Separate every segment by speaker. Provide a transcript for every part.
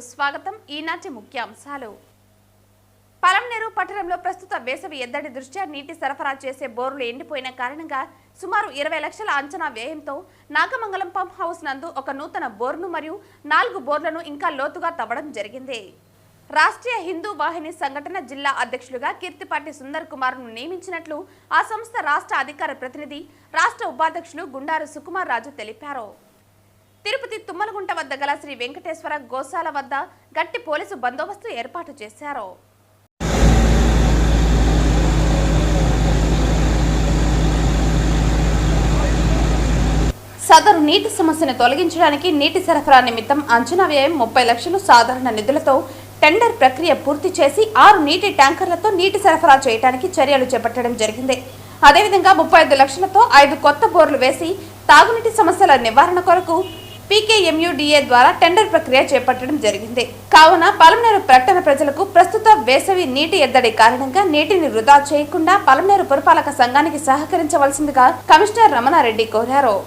Speaker 1: స్వాగతం. ఈనాటి ముఖ్యాంశాలు. పలమనేరు పట్టణంలో ప్రస్తుత వేసవి ఎద్దడి దృష్ట్యా నీటి సరఫరా చేసే బోర్లు ఎండిపోయిన కారణంగా సుమారు 20 లక్షల అంచనా వ్యయంతో నాగమంగళం పంప్ హౌస్ నందు ఒక నూతన బోర్ను మరియు 4 బోర్లను ఇంకా లోతుగా తవ్వడం జరిగింది. రాష్ట్రీయ హిందూ వాహిని సంఘటన జిల్లా అధ్యక్షులుగా కీర్తిపాటి సుందర్ కుమార్ ను నియమించినట్లు ఆ సంస్థ రాష్ట్ర అధికార ప్రతినిధి రాష్ట్ర ఉపాధ్యక్షులు గుండారు సుకుమార్ రాజు తెలిపారు. తిరుపతి తుమ్మలగుంట వద్ద గల శ్రీ వెంకటేశ్వర గోశాల వద్ద గట్టి పోలీసు బందోబస్తు ఏర్పాటు చేశారు. సదరు నీటి సమస్యను తొలగించడానికి నీటి సరఫరా నిమిత్తం అంచనా వ్యయం 30 లక్షలు సాధారణ నిధులతో టెండర్ ప్రక్రియ పూర్తి చేసి 6 నీటి ట్యాంకర్లతో నీటి సరఫరా చేయడానికి చర్యలు చేపట్టడం జరిగింది. అదేవిధంగా 35 లక్షలతో 5 కొత్త బోర్లు వేసి తాగునీటి సమస్యల నివారణ కొరకు PKMUDA ద్వారా టెండర్ ప్రక్రియ చేపట్టడం జరిగింది. కావున పలమనేరు ప్రకటన ప్రజలకు ప్రస్తుత వేసవి నీటి ఎద్దడి కారణంగా నీటిని వృధా చేయకుండా పలమనేరు పురపాలక సంఘానికి సహకరించవలసిందిగా కమిషనర్ రమణారెడ్డి కోరారు.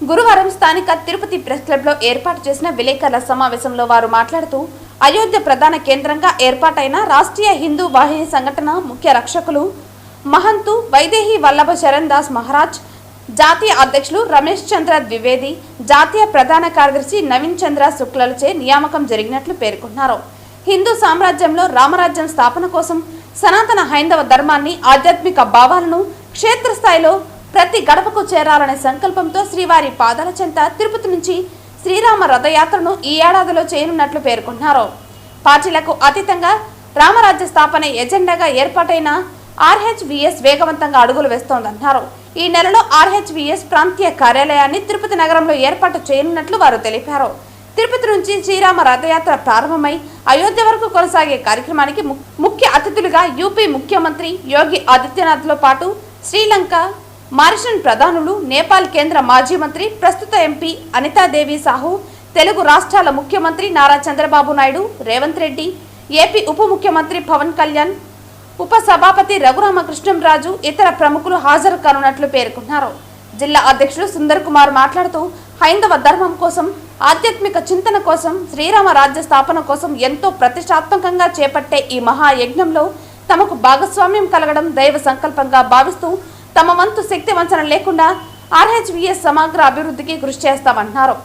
Speaker 1: గురువారం స్థానిక తిరుపతి ప్రెస్ క్లబ్ లో ఏర్పాటు చేసిన విలేకరుల సమావేశంలో వారు మాట్లాడుతూ అయోధ్య ప్రధాన కేంద్రంగా ఏర్పాటైన రాష్ట్రీయ హిందూ వాహిని సంఘటన ముఖ్య రక్షకులు మహంతు వైదేహి వల్లభ శరణ్ దాస్ మహారాజ్, జాతీయ అధ్యక్షులు రమేష్ చంద్ర ద్వివేది, జాతీయ ప్రధాన కార్యదర్శి నవీన్ చంద్ర శుక్లలచే నియామకం జరిగినట్లు పేర్కొన్నారు. హిందూ సామ్రాజ్యంలో రామరాజ్యం స్థాపన కోసం సనాతన హైందవ ధర్మాన్ని, ఆధ్యాత్మిక భావాలను క్షేత్రస్థాయిలో ప్రతి గడపకు చేరాలనే సంకల్పంతో శ్రీవారి పాదాల చెంత తిరుపతి నుంచి శ్రీరామ రథయాత్రను ఈ ఏడాదిలో చేయనున్నట్లు పేర్కొన్నారు. పార్టీలకు అతీతంగా రామరాజ్య స్థాపన ఎజెండాగా ఏర్పాటైన RHVS వేగవంతంగా అడుగులు వేస్తోందన్నారు. ఈ నెలలో RHVS ప్రాంతీయ కార్యాలయాన్ని తిరుపతి నగరంలో ఏర్పాటు చేయనున్నట్లు వారు తెలిపారు. తిరుపతి నుంచి శ్రీరామ రథయాత్ర ప్రారంభమై అయోధ్య వరకు కొనసాగే కార్యక్రమానికి ముఖ్య అతిథులుగా యూపీ ముఖ్యమంత్రి యోగి ఆదిత్యనాథ్తో పాటు శ్రీలంక, మారిషన్ ప్రధానులు, నేపాల్ కేంద్ర మాజీ మంత్రి, ప్రస్తుత MP అనితాదేవి సాహు, తెలుగు రాష్ట్రాల ముఖ్యమంత్రి నారా చంద్రబాబు నాయుడు, రేవంత్ రెడ్డి, ఏపీ ఉప ముఖ్యమంత్రి పవన్ కళ్యాణ్, ఉప సభాపతి రఘురామకృష్ణంరాజు ఇతర ప్రముఖులు హాజరు కానున్నట్లు పేర్కొన్నారు. జిల్లా అధ్యక్షుడు సుందర్ కుమార్ మాట్లాడుతూ హైందవ ధర్మం కోసం, ఆధ్యాత్మిక చింతన కోసం, శ్రీరామ రాజ్య స్థాపన కోసం ఎంతో ప్రతిష్టాత్మకంగా చేపట్టే ఈ మహాయజ్ఞంలో తమకు భాగస్వామ్యం కలగడం దైవ సంకల్పంగా భావిస్తూ తమ వంతు శక్తి వంచన లేకుండా ఆర్హెచ్విఎస్ సమగ్ర అభివృద్ధికి కృషి చేస్తామన్నారు.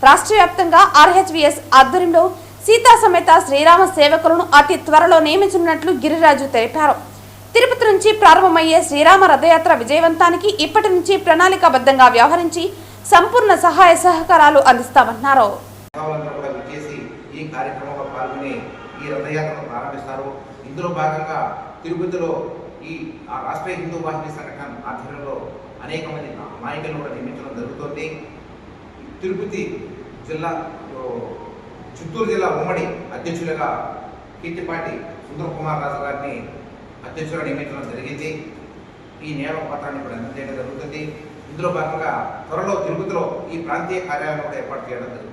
Speaker 1: రాష్ట్ర వ్యాప్తంగా ఆర్హెచ్విఎస్ ఆధ్వర్యంలో సీతా సమేత శ్రీరామ సేవకులను అతి త్వరలో నియమించనున్నట్లు గిరిరాజు తెలిపారు. తిరుపతి నుంచి ప్రారంభమయ్యే శ్రీరామ రథయాత్ర విజయవంతానికి ఇప్పటి నుంచి ప్రణాళికాబద్ధంగా వ్యవహరించి సంపూర్ణ సహాయ సహకారాలు అందిస్తామన్నారు.
Speaker 2: ఇందులో భాగంగా తిరుపతిలో ఈ రాష్ట్రీయ హిందూ వాహిని సంఘటన ఆధ్వర్యంలో అనేక మంది నాయకులను కూడా నియమించడం జరుగుతుంది. తిరుపతి జిల్లా, చిత్తూరు జిల్లా ఉమ్మడి అధ్యక్షులుగా కీర్తిపాటి సుందర్ కుమార్ రాజు గారిని అధ్యక్షులుగా నియమించడం జరిగింది. ఈ నియామక పత్రాన్ని కూడా అందజేయడం జరుగుతుంది. ఇందులో భాగంగా త్వరలో తిరుపతిలో ఈ ప్రాంతీయ కార్యాలయం కూడా ఏర్పాటు చేయడం జరుగుతుంది.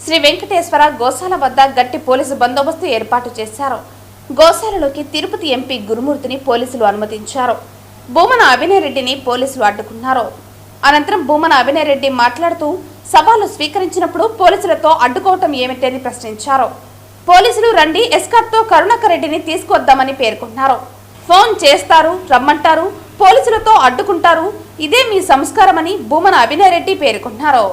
Speaker 1: శ్రీ వెంకటేశ్వర గోశాల వద్ద గట్టి పోలీసు బందోబస్తు ఏర్పాటు చేశారు. గోశాలలోకి తిరుపతి ఎంపీ గురుమూర్తిని పోలీసులు అనుమతించారు. భూమన అభినయ్ రెడ్డిని పోలీసులు అడ్డుకున్నారు. అనంతరం భూమన అభినయ్ రెడ్డి మాట్లాడుతూ సవాలు స్వీకరించినప్పుడు పోలీసులతో అడ్డుకోవటం ఏమిటని ప్రశ్నించారు. పోలీసులు రండి, ఎస్కార్ట్తో కరుణాకర్ రెడ్డిని తీసుకొద్దామని పేర్కొన్నారు. ఫోన్ చేస్తారు, రమ్మంటారు, పోలీసులతో అడ్డుకుంటారు, ఇదే మీ సంస్కారమని భూమన అభినయ్ రెడ్డి పేర్కొన్నారు.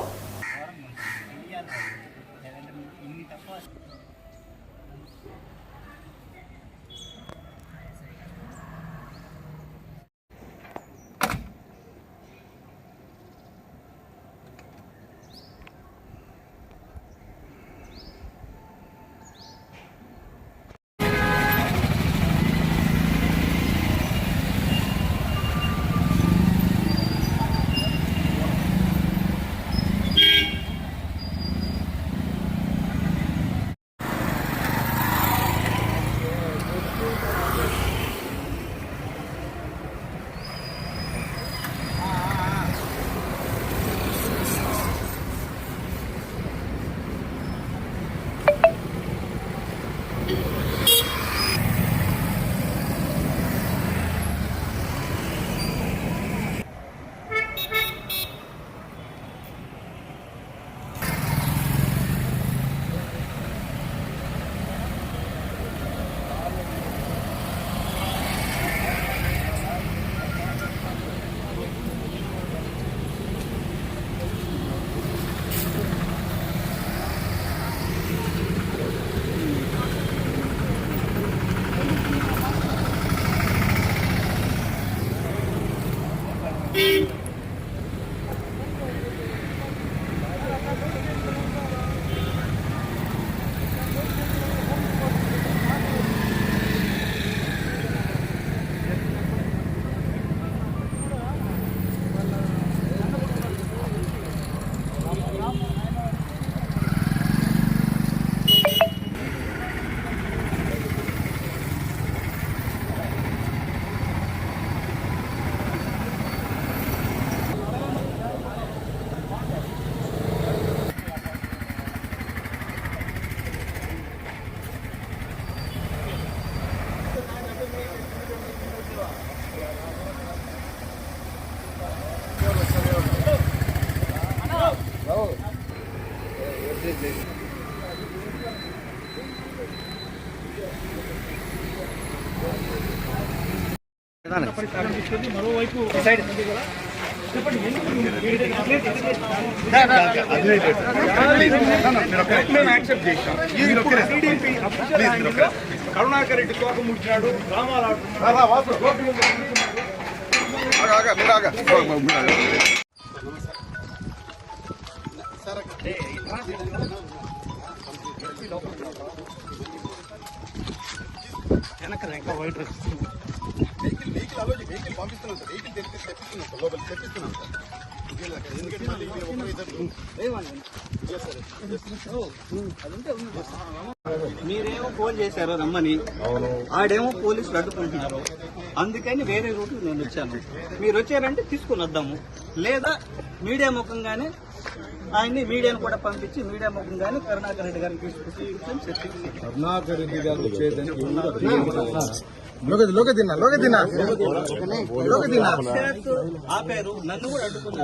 Speaker 3: మరోవైపు కరుణాకర్ రెడ్డి తోక ముడిచాడు, వెనకాల ఇంకా వైట్ వెహికల్ పంపిస్తున్నాం సార్, వెహికల్ తెప్పిస్తున్నాం సార్, లోపలికి తెప్పిస్తున్నాం సార్.
Speaker 4: మీరేమో ఫోన్ చేశారు రమ్మని, ఆడేమో పోలీసులు అడ్డుకుంటున్నారు. అందుకని వేరే రూట్ నేను వచ్చాను. మీరు వచ్చారంటే తీసుకుని వద్దాము, లేదా మీడియా ముఖంగానే ఆయన్ని మీడియాను కూడా పంపించి మీడియా ముఖంగానే కరుణాకర్ రెడ్డి గారిని తీసుకొచ్చి చర్చించి
Speaker 5: కరుణాకర్ రెడ్డి గారు వచ్చేదని
Speaker 4: ఆపారు. నన్ను కూడా అడ్డుకున్నారు.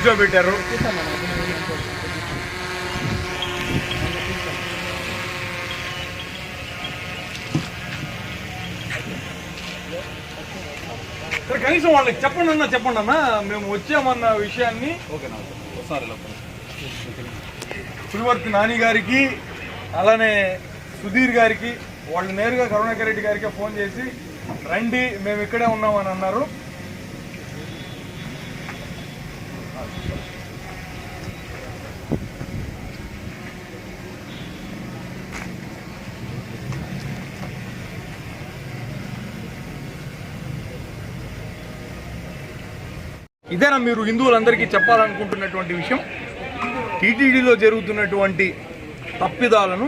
Speaker 3: కూర్చోబెట్టారు. కనీసం వాళ్ళకి చెప్పండి అన్న మేము వచ్చామన్న విషయాన్ని పులివర్తి నాని గారికి అలానే సుధీర్ గారికి వాళ్ళు నేరుగా కరుణాకర్ రెడ్డి గారికి ఫోన్ చేసి రండి మేము ఇక్కడే ఉన్నామని అన్నారు. ఇదేనా మీరు హిందువులందరికీ చెప్పాలనుకుంటున్నటువంటి విషయం? టీటీడీలో జరుగుతున్నటువంటి తప్పిదాలను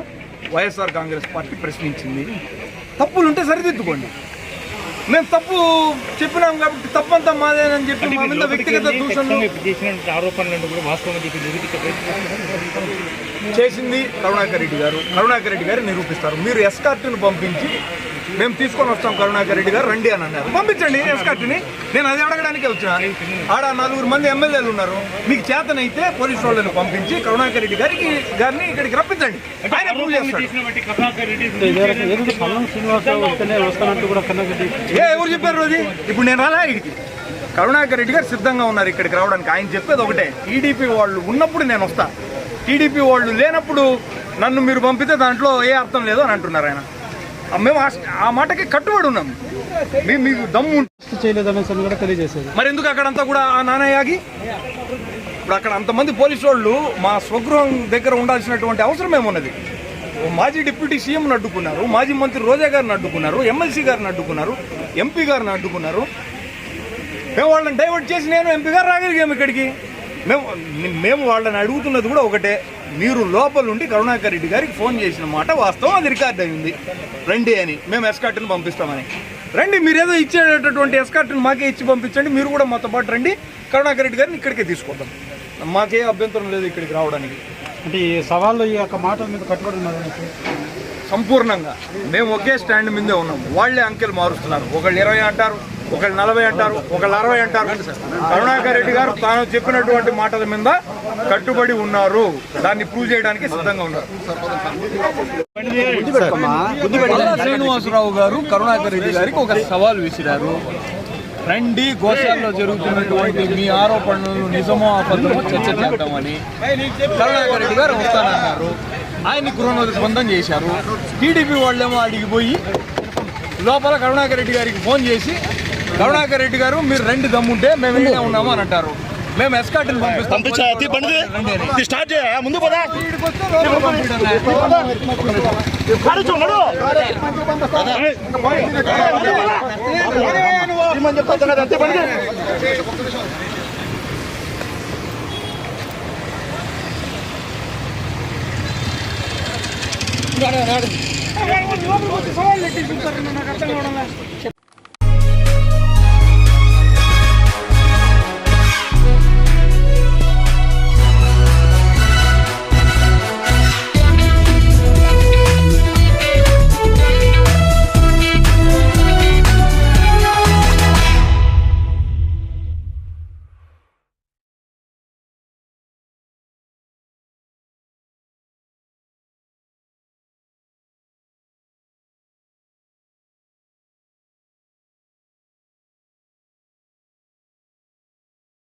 Speaker 3: వైఎస్ఆర్ కాంగ్రెస్ పార్టీ ప్రశ్నించింది. తప్పులుంటే సరిదిద్దుకోండి. మేము తప్పు చెప్పినాం కాబట్టి తప్పంతా మాదేనని చెప్పి మా మీద వ్యక్తిగత దూషణలు చేసింది కరుణాకర్ రెడ్డి గారు. కరుణాకర్ రెడ్డి గారు నిరూపిస్తారు. మీరు ఎస్కార్ట్ను పంపించి మేము తీసుకొని వస్తాం కరుణాకర్ రెడ్డి గారు రండి అని అన్నారు. పంపించండి ఎస్కార్ట్ని. నేను అది అడగడానికే వచ్చిన. ఆడ 4 మంది ఎమ్మెల్యేలు ఉన్నారు. మీకు చేతనైతే పోలీసు వాళ్ళని పంపించి కరుణాకర్ రెడ్డి గారిని ఇక్కడికి రప్పించండి. ఆయన ప్రూవ్ చేస్తాడు. ఎవరు చెప్పారు రోజు? ఇప్పుడు నేను రాలా ఇక్కడికి. కరుణాకర్ రెడ్డి గారు సిద్ధంగా ఉన్నారు ఇక్కడికి రావడానికి. ఆయన చెప్పేది ఒకటే, టీడీపీ వాళ్ళు ఉన్నప్పుడు నేను వస్తా, టీడీపీ వాళ్ళు లేనప్పుడు నన్ను మీరు పంపితే దాంట్లో ఏ అర్థం లేదు అని అంటున్నారు ఆయన. మేము ఆ మాటకి కట్టుబడి ఉన్నాం. మీకు దమ్ము చేయలేదనేసి కూడా తెలియజేసేది. మరి ఎందుకు అక్కడంతా కూడా ఆ నానయ్యాగి ఇప్పుడు అక్కడ అంతమంది పోలీసు వాళ్ళు మా స్వగృహం దగ్గర ఉండాల్సినటువంటి అవసరం ఏమున్నది? మాజీ డిప్యూటీ సీఎంని అడ్డుకున్నారు, మాజీ మంత్రి రోజా గారిని అడ్డుకున్నారు, ఎమ్మెల్సీ గారిని అడ్డుకున్నారు, ఎంపీ గారిని అడ్డుకున్నారు. మేము వాళ్ళని డైవర్ట్ చేసి నేను ఎంపీ గారు రాగలిగాము ఇక్కడికి. మేము వాళ్ళని అడుగుతున్నది కూడా ఒకటే, మీరు లోపలుండి కరుణాకర్ రెడ్డి గారికి ఫోన్ చేసిన మాట వాస్తవం, అది రికార్డ్ అయింది, రండి అని. మేము ఎస్కార్ట్ని పంపిస్తామని. రండి, మీరేదో ఇచ్చేటటువంటి ఎస్కార్ట్ని మాకే ఇచ్చి పంపించండి. మీరు కూడా మాతో పాటు రండి, కరుణాకర్ రెడ్డి గారిని ఇక్కడికే తీసుకొద్దాం. మాకే అభ్యంతరం లేదు ఇక్కడికి రావడానికి.
Speaker 5: అంటే ఈ సవాళ్ళు ఈ యొక్క మాటల మీద కట్టుబడి ఉన్నారు
Speaker 3: సంపూర్ణంగా. మేము ఒకే స్టాండ్ మీదే ఉన్నాం. వాళ్ళే అంకెలు మారుస్తున్నారు. ఒకళ్ళు 20 అంటారు, ఒకళ్ళు 40 అంటారు, ఒకళ్ళు 60 అంటారు. కరుణాకర్ రెడ్డి గారు తాను చెప్పినటువంటి మాటల మీద కట్టుబడి ఉన్నారు. దాన్ని ప్రూవ్ చేయడానికి సిద్ధంగా ఉన్నారు. శ్రీనివాసరావు గారు కరుణాకర్ రెడ్డి గారికి ఒక సవాల్ విసిరారు. రండి, గోశాలలో జరుగుతున్నటువంటి మీ ఆరోపణలు నిజమో అబద్ధమో చర్చ చేద్దామని. కరుణాకర్ రెడ్డి గారు వస్తానన్నారు. ఆయన్ని గృహనిర్బంధం చేశారు. టీడీపీ వాళ్ళేమో అడిగిపోయి లోపల కరుణాకర్ రెడ్డి గారికి ఫోన్ చేసి, కరుణాకర్ రెడ్డి గారు మీరు రండి దమ్ముంటే మేము ఏమైనా ఉన్నాము అని అంటారు. మేము ఎస్కార్ట్ని పంపిస్తాం. ముందు సవాళ్ళు ఎట్టి చూస్తారు. నాకు అర్థం కావడం